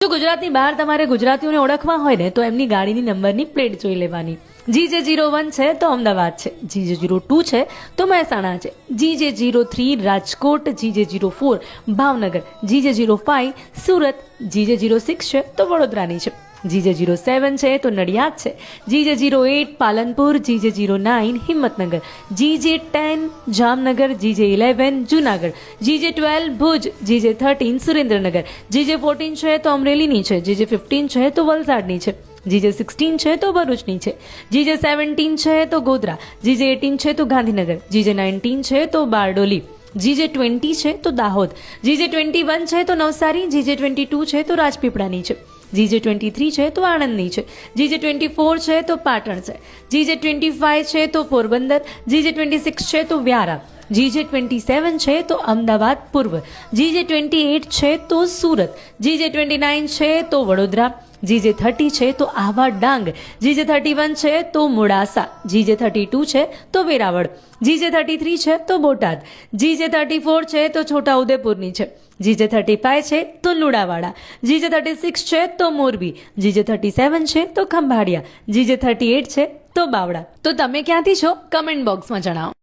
જો ગુજરાતની બહાર તમારે ગુજરાતીઓને ઓળખવા હોય ને તો એમની ગાડીની નંબરની પ્લેટ જોઈ લેવાની. GJ01 છે તો અમદાવાદ છે, GJ02 છે તો મહેસાણા છે, GJ03 Rajkot, GJ04 Bhavnagar, GJ05 Surat, GJ06 છે તો વડોદરાની છે, GJ07 છે તો નડિયાદ છે, GJ08 Palanpur, GJ09 Himmatnagar, GJ10 Jamnagar, GJ11 Junagadh, GJ12 Bhuj, GJ13 Surendranagar, GJ14 છે તો અમરેલીની છે, GJ15 છે તો વલસાડની છે, GJ16 છે તો ભરૂચની છે, GJ17 છે તો ગોધરા, GJ18 છે તો ગાંધીનગર, GJ19 છે તો બારડોલી, GJ20 છે તો દાહોદ, GJ21 છે તો નવસારી, GJ22 છે તો રાજપીપળાની છે, GJ23 છે તો આણંદની છે, GJ24 છે તો પાટણ છે, GJ25 છે તો પોરબંદર, GJ26 છે તો વ્યારા, GJ27 છે તો અમદાવાદ પૂર્વ, GJ28 છે તો સુરત, GJ29 છે તો વડોદરા, GJ30 છે તો આહવા ડાંગ, GJ31 છે તો મોડાસા, GJ32 છે તો વેરાવળ, GJ33 છે તો બોટાદ, GJ34 છે તો છોટાઉદેપુરની છે, GJ35 છે તો લુણાવાડા, GJ36 છે તો મોરબી, GJ37 છે તો ખંભાળિયા, GJ38 છે તો બાવળા. તો તમે ક્યાંથી છો કમેન્ટ બોક્સમાં જણાવો.